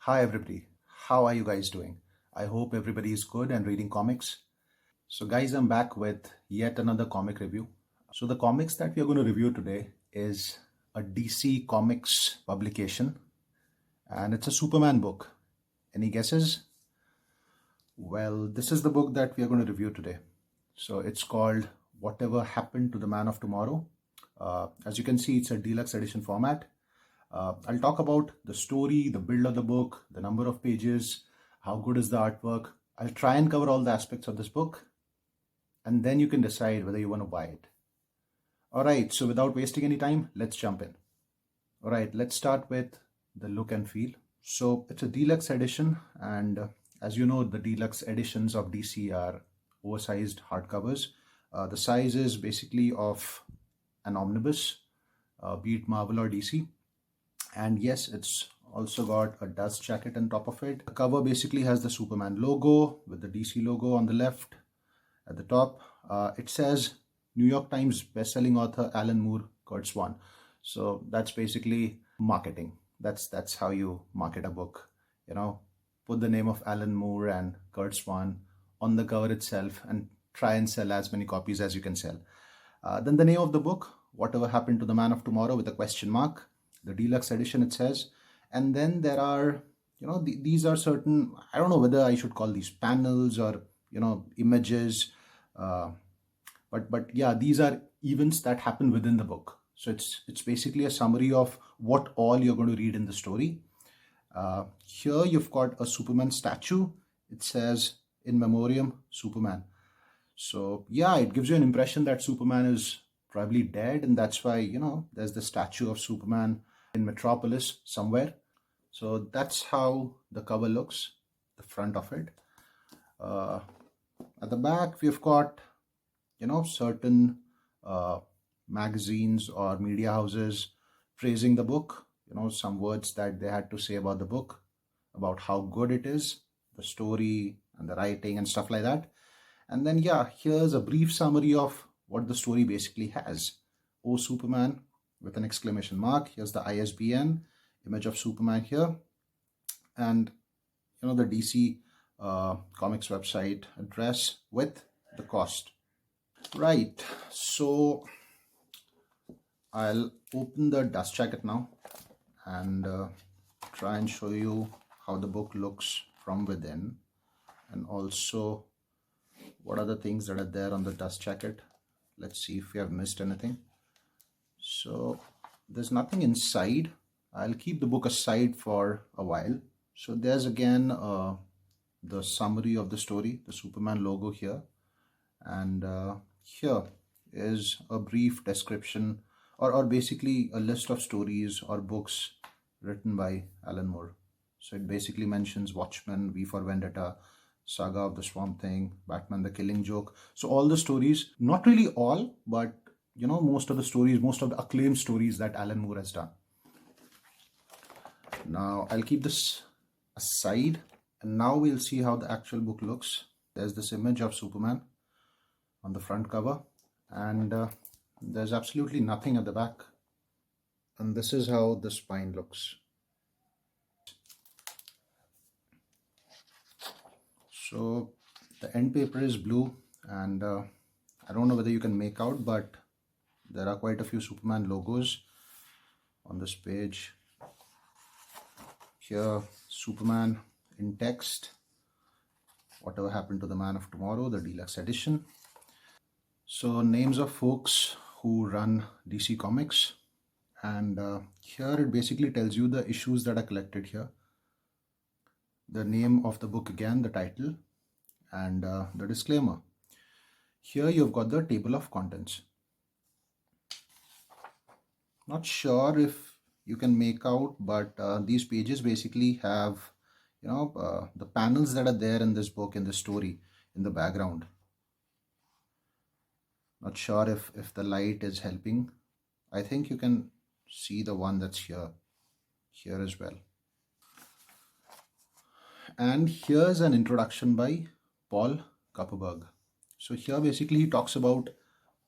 Hi everybody, how are you guys doing? I hope everybody is good and reading comics. So guys, I'm back with yet another comic review. So the comics that we are going to review today is a DC Comics publication and it's a Superman book. Any guesses? Well, this is the book that we are going to review today. So it's called Whatever Happened to the Man of Tomorrow. As you can see, it's a deluxe edition format. I'll talk about the story, the build of the book, the number of pages, how good is the artwork. I'll try and cover all the aspects of this book, and then you can decide whether you want to buy it. Alright, so without wasting any time, let's jump in. Alright, let's start with the look and feel. So it's a deluxe edition, and as you know, the deluxe editions of DC are oversized hardcovers. The size is basically of an omnibus, be it Marvel or DC. And yes, it's also got a dust jacket on top of it. The cover basically has the Superman logo with the DC logo on the left. At the top, it says New York Times bestselling author Alan Moore, Kurt Swan. So that's basically marketing. That's how you market a book. You know, put the name of Alan Moore and Kurt Swan on the cover itself and try and sell as many copies as you can sell. Then the name of the book, Whatever Happened to the Man of Tomorrow, with a question mark. The deluxe edition, it says. And then there are, these are certain, I don't know whether I should call these panels or, images. But yeah, these are events that happen within the book. So it's basically a summary of what all you're going to read in the story. Here you've got a Superman statue. It says, in memoriam, Superman. So yeah, it gives you an impression that Superman is probably dead, and that's why, there's the statue of Superman in Metropolis somewhere. So that's how the cover looks, the front of it. At the back, we've got, certain magazines or media houses praising the book, some words that they had to say about the book, about how good it is, the story and the writing and stuff like that. And then, yeah, here's a brief summary of what the story basically has. Oh, Superman, with an exclamation mark. Here's the ISBN, image of Superman here. And, the DC Comics website address with the cost. Right, so I'll open the dust jacket now and try and show you how the book looks from within, and also what are the things that are there on the dust jacket. Let's see if we have missed anything. So there's nothing inside. I'll keep the book aside for a while. So there's again the summary of the story, the Superman logo here. And here is a brief description or basically a list of stories or books written by Alan Moore. So it basically mentions Watchmen, V for Vendetta, Saga of the Swamp Thing, Batman the Killing Joke. So all the stories, not really all, but most of the stories, most of the acclaimed stories that Alan Moore has done. Now I'll keep this aside, and now we'll see how the actual book looks. There's this image of Superman on the front cover, and there's absolutely nothing at the back. And this is how the spine looks. So the end paper is blue, and I don't know whether you can make out, but there are quite a few Superman logos on this page. Here, Superman in text, Whatever Happened to the Man of Tomorrow, the deluxe edition. So names of folks who run DC Comics, and here it basically tells you the issues that are collected here. The name of the book again, the title, and the disclaimer. Here you've got the table of contents. Not sure if you can make out, but these pages basically have, the panels that are there in this book, in the story, in the background. Not sure if the light is helping. I think you can see the one that's here as well. And here's an introduction by Paul Kupperberg. So here basically he talks about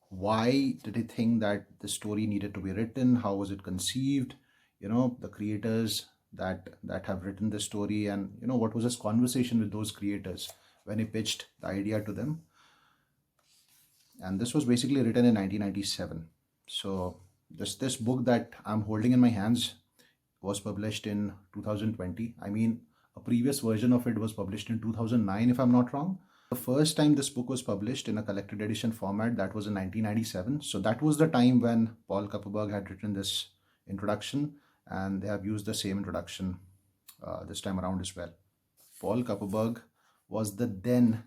why did he think that the story needed to be written, how was it conceived, the creators, that have written this story, and what was his conversation with those creators when he pitched the idea to them. And this was basically written in 1997. So this book that I'm holding in my hands was published in 2020. I mean, a previous version of it was published in 2009, if I'm not wrong. The first time this book was published in a collected edition format, that was in 1997. So that was the time when Paul Kupperberg had written this introduction, and they have used the same introduction this time around as well. Paul Kupperberg was the then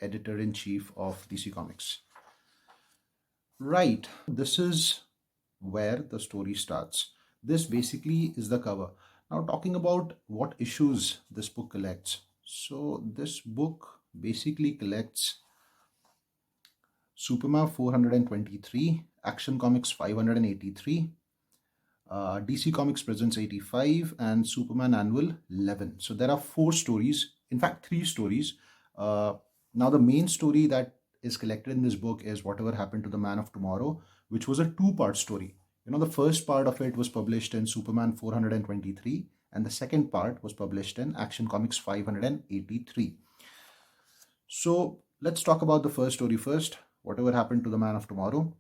editor-in-chief of DC Comics. Right, this is where the story starts. This basically is the cover. Now, talking about what issues this book collects. So this book basically collects Superman 423, Action Comics 583, DC Comics Presents 85, and Superman Annual 11. So there are 4 stories, in fact 3 stories. Now the main story that is collected in this book is Whatever Happened to the Man of Tomorrow, which was a 2-part story. The first part of it was published in Superman 423, and the second part was published in Action Comics 583. So let's talk about the first story first, Whatever Happened to the Man of Tomorrow.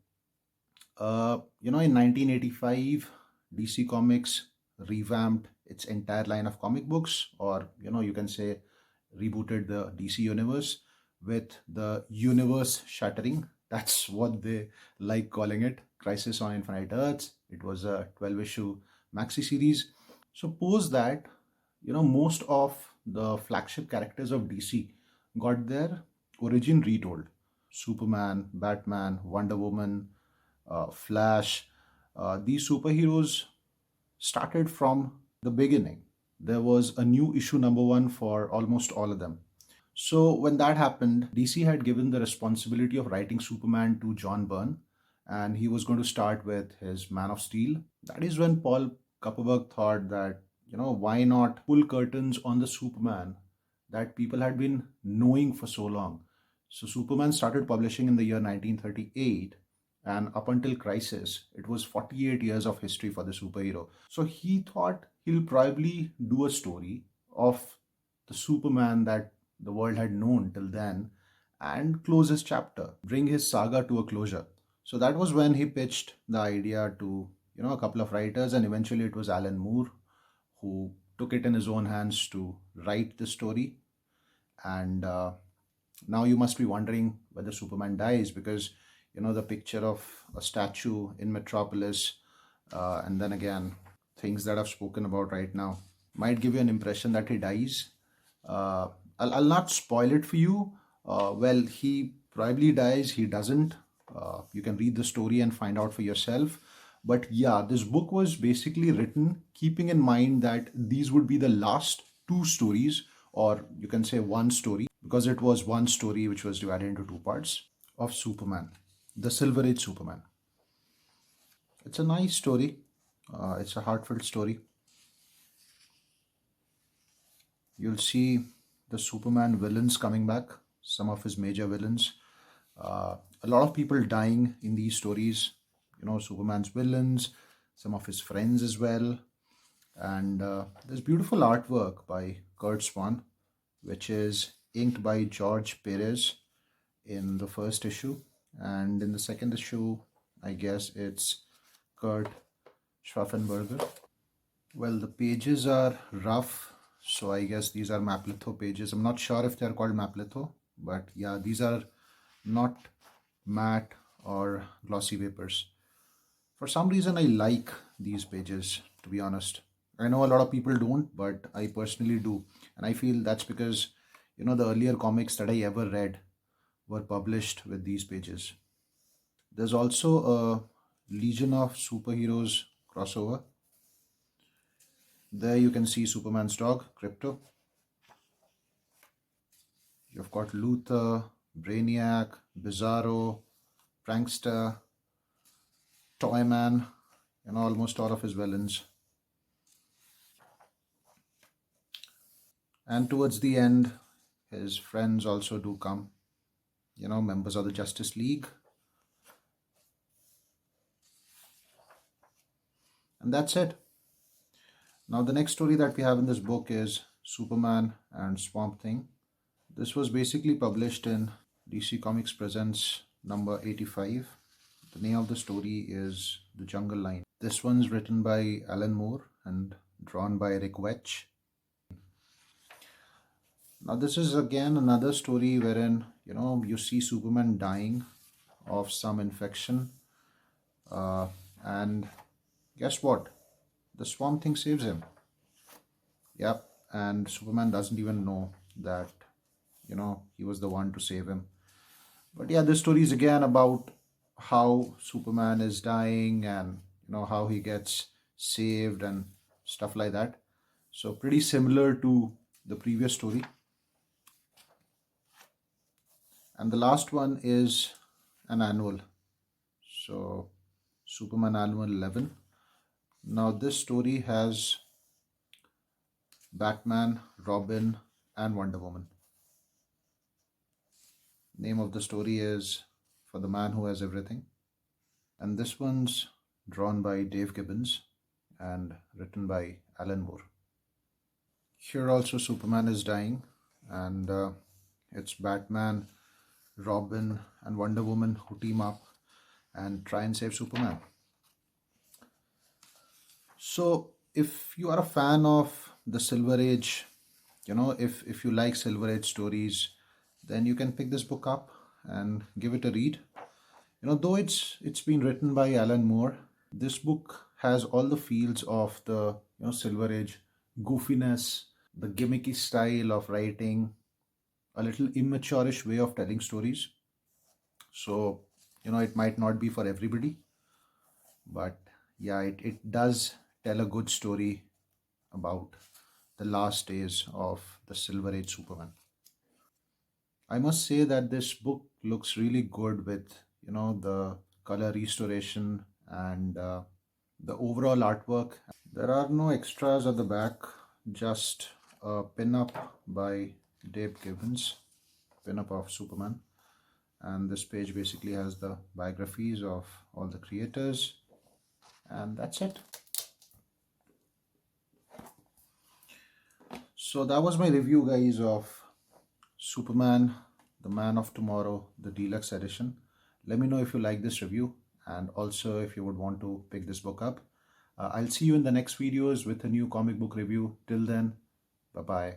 In 1985, DC Comics revamped its entire line of comic books, or you can say rebooted the DC universe with the universe shattering. That's what they like calling it, Crisis on Infinite Earths. It was a 12-issue maxi series. Suppose that most of the flagship characters of DC got their origin retold. Superman, Batman, Wonder Woman, Flash. These superheroes started from the beginning. There was a new issue number 1 for almost all of them. So when that happened, DC had given the responsibility of writing Superman to John Byrne, and he was going to start with his Man of Steel. That is when Paul Kupperberg thought that, why not pull curtains on the Superman that people had been knowing for so long. So Superman started publishing in the year 1938, and up until Crisis, it was 48 years of history for the superhero. So he thought he'll probably do a story of the Superman that the world had known till then and close his chapter, bring his saga to a closure. So that was when he pitched the idea to, a couple of writers, and eventually it was Alan Moore who took it in his own hands to write the story. And now you must be wondering whether Superman dies, because the picture of a statue in Metropolis, and then again things that I've spoken about right now might give you an impression that he dies. I'll not spoil it for you. Well, he probably dies, he doesn't. You can read the story and find out for yourself. But yeah, this book was basically written keeping in mind that these would be the last 2 stories, or you can say 1 story, because it was 1 story which was divided into 2 parts, of Superman, the Silver Age Superman. It's a nice story. It's a heartfelt story. You'll see the Superman villains coming back, some of his major villains. A lot of people dying in these stories, Superman's villains, some of his friends as well. And there's beautiful artwork by Kurt Swan, which is inked by George Perez in the first issue. And in the second issue, I guess it's Kurt Schwaffenberger. Well, the pages are rough, so I guess these are maplitho pages. I'm not sure if they're called maplitho, but yeah, these are not matte or glossy papers. For some reason, I like these pages, to be honest. I know a lot of people don't, but I personally do. And I feel that's because, the earlier comics that I ever read were published with these pages. There's also a Legion of Superheroes crossover. There you can see Superman's dog, Crypto. You've got Luthor, Brainiac, Bizarro, Prankster, Toyman, almost all of his villains. And towards the end, his friends also do come, members of the Justice League. And that's it. Now, the next story that we have in this book is Superman and Swamp Thing. This was basically published in DC Comics Presents number 85. The name of the story is The Jungle Line. This one's written by Alan Moore and drawn by Rick Vetch. Now, this is again another story wherein you see Superman dying of some infection, and guess what? The Swamp Thing saves him. Yep, and Superman doesn't even know that he was the one to save him. But yeah, this story is again about how Superman is dying and how he gets saved and stuff like that. So pretty similar to the previous story. And the last one is an annual. So Superman Annual 11. Now this story has Batman, Robin, and Wonder Woman. Name of the story is For the Man Who Has Everything. And this one's drawn by Dave Gibbons and written by Alan Moore. Here also Superman is dying, and it's Batman, Robin, and Wonder Woman who team up and try and save Superman. So if you are a fan of the Silver Age, if you like Silver Age stories, then you can pick this book up and give it a read. Though it's been written by Alan Moore, this book has all the feels of the Silver Age goofiness, the gimmicky style of writing, a little immature-ish way of telling stories. So it might not be for everybody, but yeah, it does tell a good story about the last days of the Silver Age Superman. I must say that this book looks really good with the color restoration and the overall artwork. There are no extras at the back, just a pin-up by Dave Gibbons, pin-up of Superman. And this page basically has the biographies of all the creators, and that's it. So that was my review, guys, of Superman, the Man of Tomorrow, the deluxe edition. Let me know if you like this review, and also if you would want to pick this book up. I'll see you in the next videos with a new comic book review. Till then, bye-bye.